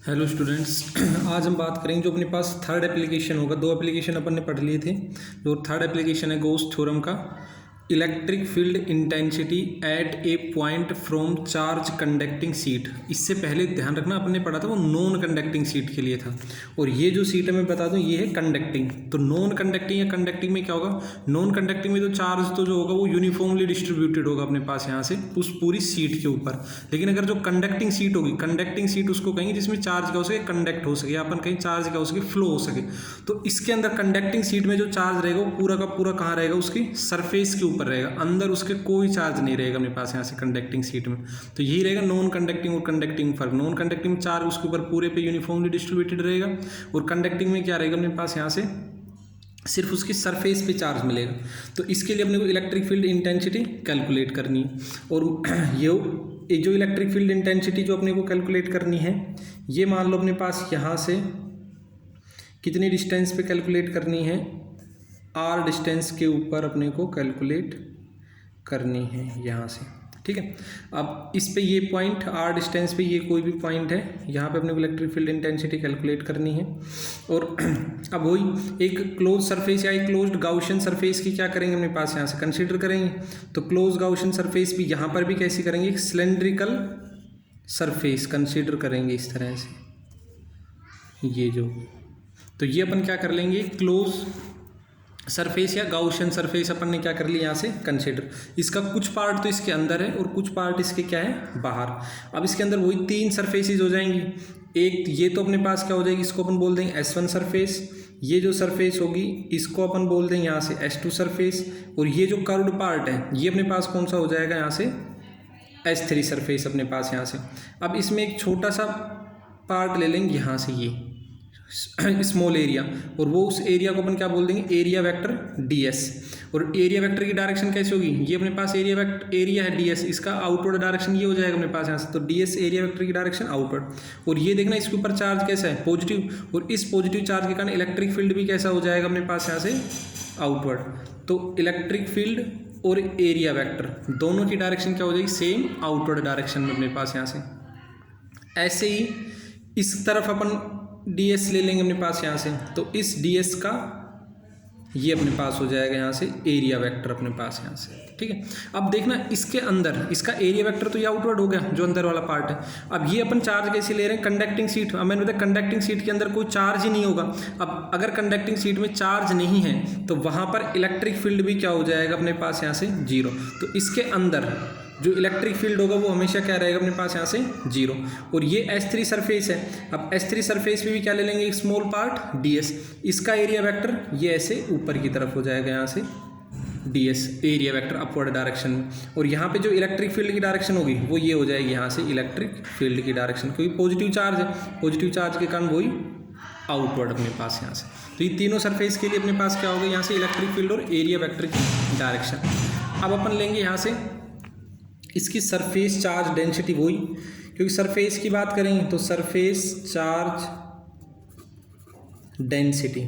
Hello students आज हम बात करेंगे जो अपने पास थर्ड एप्लीकेशन होगा। दो एप्लीकेशन अपन ने पढ़ लिए थे। जो थर्ड एप्लीकेशन है गोस थ्योरम का, electric field intensity at A point from charge conducting seat. इससे पहले ध्यान रखना अपन ने पढ़ा था वो नॉन कंडक्टिंग सीट के लिए था, और ये जो सीट है मैं बता दूं ये है कंडक्टिंग। तो नॉन कंडक्टिंग या कंडक्टिंग में क्या होगा, नॉन कंडक्टिंग में तो चार्ज तो जो होगा वो यूनिफॉर्मली डिस्ट्रीब्यूटेड होगा अपने पास यहाँ से उस पूरी सीट के ऊपर। लेकिन अगर जो कंडक्टिंग सीट होगी, कंडक्टिंग सीट उसको कहेंगे जिसमें चार्ज क्या हो सके, कंडक्ट हो सके, या अपन कहीं चार्ज क्या हो सके, फ्लो हो सके। तो इसके अंदर कंडक्टिंग सीट में जो चार्ज रहेगा वो पूरा का पूरा कहाँ रहेगा, उसकी सरफेस के ऊपर रहेगा, अंदर उसके कोई चार्ज नहीं रहेगा अपने पास यहाँ से कंडक्टिंग सीट में। तो यही रहेगा नॉन कंडक्टिंग और कंडक्टिंग में फर्क। नॉन कंडक्टिंग में चार्ज उसके ऊपर पूरे पे यूनिफॉर्मली डिस्ट्रीब्यूटेड रहेगा, और कंडक्टिंग में क्या रहेगा अपने पास यहाँ से सिर्फ उसकी सरफेस पे चार्ज मिलेगा। तो इसके लिए अपने को इलेक्ट्रिक फील्ड इंटेंसिटी कैलकुलेट करनी है, और ये जो इलेक्ट्रिक फील्ड इंटेंसिटी जो अपने को कैलकुलेट करनी है, ये मान लो अपने पास यहाँ से कितनी डिस्टेंस पे कैलकुलेट करनी है, आर डिस्टेंस के ऊपर अपने को कैलकुलेट करनी है यहाँ से। ठीक है, अब इस पे ये पॉइंट आर डिस्टेंस पे ये कोई भी पॉइंट है, यहाँ पे अपने को इलेक्ट्रिक फील्ड इंटेंसिटी कैलकुलेट करनी है। और अब वही एक क्लोज सरफेस या एक क्लोज्ड गाउशियन सरफेस की क्या करेंगे अपने पास यहाँ से कंसीडर करेंगे। तो क्लोज गाउशियन सरफेस भी यहाँ पर भी कैसे करेंगे, एक सिलेंड्रिकल सरफेस कंसीडर करेंगे इस तरह से। ये जो तो ये अपन क्या कर लेंगे, क्लोज सरफेस या गाउशियन सरफेस अपन ने क्या कर लिया यहाँ से कंसीडर। इसका कुछ पार्ट तो इसके अंदर है और कुछ पार्ट इसके क्या है, बाहर। अब इसके अंदर वही तीन सरफेसेस हो जाएंगी। एक ये तो अपने पास क्या हो जाएगी, इसको अपन बोल देंगे S1 सरफेस। ये जो सरफेस होगी इसको अपन बोल देंगे यहाँ से S2 सरफेस। और ये जो कर्व्ड पार्ट है ये अपने पास कौन सा हो जाएगा यहाँ से, S3 सरफेस अपने पास यहाँ से। अब इसमें एक छोटा सा पार्ट ले लेंगे यहाँ से, ये स्मॉल एरिया, और वो उस एरिया को अपन क्या बोल देंगे, एरिया वेक्टर ds। और एरिया वेक्टर की डायरेक्शन कैसे होगी, ये अपने पास एरिया है ds, इसका आउटवर्ड डायरेक्शन ये हो जाएगा अपने पास यहाँ से। तो ds एरिया वेक्टर की डायरेक्शन आउटवर्ड। और ये देखना इसके ऊपर चार्ज कैसा है, पॉजिटिव, और इस पॉजिटिव चार्ज के कारण इलेक्ट्रिक फील्ड भी कैसा हो जाएगा अपने पास यहाँ से, आउटवर्ड। तो इलेक्ट्रिक फील्ड और एरिया वेक्टर दोनों की डायरेक्शन क्या हो जाएगी, सेम आउटवर्ड डायरेक्शन में अपने पास यहाँ से। ऐसे ही इस तरफ अपन ds ले लेंगे अपने पास यहाँ से, तो इस ds का ये अपने पास हो जाएगा यहाँ से एरिया वेक्टर अपने पास यहाँ से। ठीक है, अब देखना इसके अंदर इसका एरिया वेक्टर तो ये आउटवर्ड हो गया जो अंदर वाला पार्ट है। अब ये अपन चार्ज कैसे ले रहे हैं, कंडक्टिंग सीट। अब मैंने बताया कंडक्टिंग सीट के अंदर कोई चार्ज ही नहीं होगा। अब अगर कंडक्टिंग सीट में चार्ज नहीं है तो वहाँ पर इलेक्ट्रिक फील्ड भी क्या हो जाएगा अपने पास यहाँ से, जीरो। तो इसके अंदर जो इलेक्ट्रिक फील्ड होगा वो हमेशा क्या रहेगा अपने पास यहाँ से, जीरो। और ये S3 सरफेस है। अब S3 सरफेस पे भी क्या ले लेंगे, एक स्मॉल पार्ट ds। इसका एरिया वेक्टर ये ऐसे ऊपर की तरफ हो जाएगा यहाँ से ds, area vector upward direction में। और यहाँ पे जो इलेक्ट्रिक फील्ड की डायरेक्शन होगी वो ये हो जाएगी यहाँ से इलेक्ट्रिक फील्ड की डायरेक्शन, क्योंकि पॉजिटिव चार्ज है, पॉजिटिव चार्ज के कारण वही आउटवर्ड अपने पास यहाँ से। तो ये तीनों सरफेस के लिए अपने पास क्या होगा यहाँ से, इलेक्ट्रिक फील्ड और एरिया वेक्टर की डायरेक्शन। अब अपन लेंगे यहाँ से इसकी सरफेस चार्ज डेंसिटी, वही क्योंकि सरफेस की बात करेंगे तो सरफेस चार्ज डेंसिटी।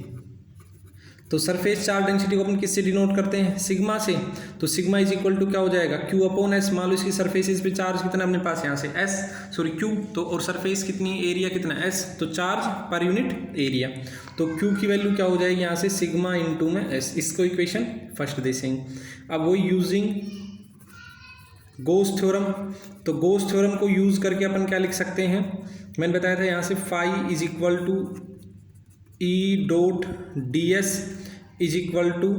तो सरफेस चार्ज डेंसिटी को अपन किससे डिनोट करते हैं, सिग्मा से। तो सिग्मा इज इक्वल टू क्या हो जाएगा, Q अपॉन S। मान लो इसकी सरफेसेस पे चार्ज कितना अपने पास यहाँ से Q, तो और सरफेस कितनी, एरिया कितना S, तो चार्ज पर यूनिट एरिया। तो Q की वैल्यू क्या हो जाएगी यहाँ से, सिग्मा इंटू में S। इसको इक्वेशन फर्स्ट देखेंगे। अब वो यूजिंग गोस थ्योरम, तो गोस थ्योरम को यूज करके अपन क्या लिख सकते हैं, मैंने बताया था यहाँ से phi is equal to E dot ds is equal to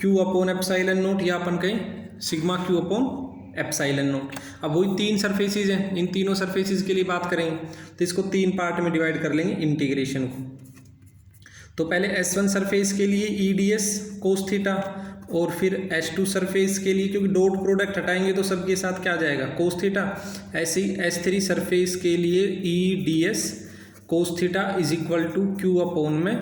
Q upon epsilon naught, या अपन कहें sigma Q upon epsilon naught. अब वही तीन सरफेसेस हैं, इन तीनों सरफेसेस के लिए बात करेंगे तो इसको तीन पार्ट में डिवाइड कर लेंगे इंटीग्रेशन को। तो पहले S1 सरफेस के लिए ई ds कोस थीटा, और फिर S2 सरफेस के लिए क्योंकि डॉट प्रोडक्ट हटाएंगे तो सबके साथ क्या आ जाएगा, कोस थीटा। ऐसे ही S3 सरफेस के लिए E ds cos theta is equal to Q upon में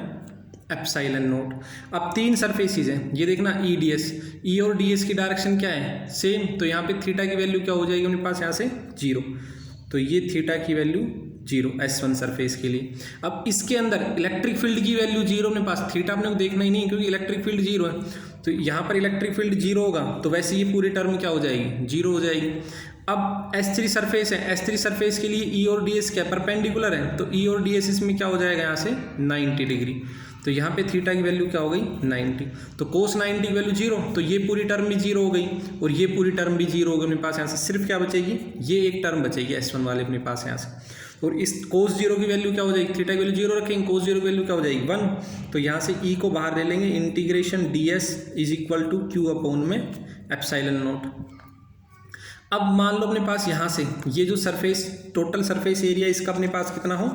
एप्साइलन नोट। अब तीन सरफेसेस हैं, ये देखना ई ds, ई और ds की डायरेक्शन क्या है, सेम। तो यहाँ पे थीटा की वैल्यू क्या हो जाएगी अपने पास यहाँ से, जीरो। तो ये थीटा की वैल्यू जीरो S1 सरफेस के लिए। अब इसके अंदर इलेक्ट्रिक फील्ड की वैल्यू जीरो अपने पास, थीटा अपने को देखना ही नहीं क्योंकि इलेक्ट्रिक फील्ड जीरो है। तो यहाँ पर इलेक्ट्रिक फील्ड जीरो होगा तो वैसे ये पूरी टर्म क्या हो जाएगी, जीरो हो जाएगी। अब S3 सरफेस है, S3 सरफेस के लिए E और DS क्या परपेंडिकुलर है, तो E और DS इसमें क्या हो जाएगा यहाँ से 90 डिग्री। तो यहाँ पे थीटा की वैल्यू क्या हो गई 90, तो कोस 90 की वैल्यू 0, तो ये पूरी टर्म भी 0 हो गई और ये पूरी टर्म भी 0 हो गई अपने पास। यहाँ से सिर्फ क्या बचेगी, ये एक टर्म बचेगी S1 वाले अपने पास यहाँ से। और इस कोस 0 की वैल्यू क्या हो जाएगी, थीटा की वैल्यू 0 रखेंगे, कोस 0 की वैल्यू क्या हो जाएगी 1, तो यहाँ से E को बाहर ले लेंगे, integration ds is equal to Q upon में एप्सिलॉन नॉट। अब मान लो अपने पास यहाँ से ये जो सरफेस टोटल सरफेस एरिया इसका अपने पास कितना हो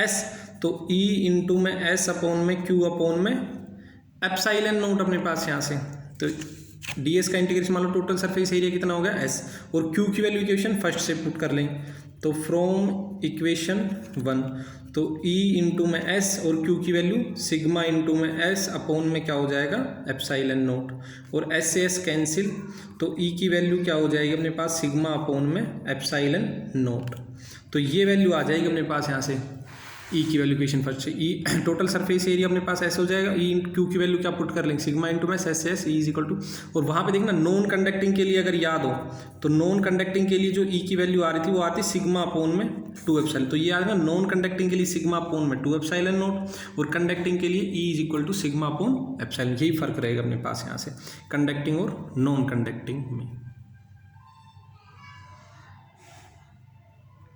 S, तो E इंटू में S अपॉन में Q अपॉन में एप्सिलॉन नॉट अपने पास यहाँ से। तो ds का इंटीग्रेशन मान लो टोटल सरफेस एरिया कितना हो गया S, और Q की वैल्यू इक्वेशन फर्स्ट से पुट कर लें, तो फ्रॉम इक्वेशन 1, तो E इंटू में S और Q की वैल्यू सिग्मा इंटू में S अपॉन में क्या हो जाएगा एप्सिलॉन नोट, और S से S कैंसिल, तो E की वैल्यू क्या हो जाएगी अपने पास सिग्मा अपॉन में एप्सिलॉन नोट। तो ये वैल्यू आ जाएगी अपने पास यहाँ से E की वैल्यू इक्वेशन फर्स्ट से। E टोटल सरफेस एरिया अपने पास ऐसे हो जाएगा, E Q की वैल्यू क्या पुट कर लेंगे सिग्मा इंटू में S से S E is equal to, और वहाँ पे देखना नॉन कंडक्टिंग के लिए अगर याद हो तो नॉन कंडक्टिंग के लिए जो E की वैल्यू आ रही थी वो आती सिग्मा अपोन में 2 एप्सिलॉन, तो ये आ गया नॉन कंडक्टिंग के लिए सिग्मा अपोन में 2 एप्सिलॉन नॉट, और कंडक्टिंग के लिए E is equal to sigma upon epsilon. यही फर्क रहेगा अपने पास यहाँ से कंडक्टिंग और नॉन कंडक्टिंग में।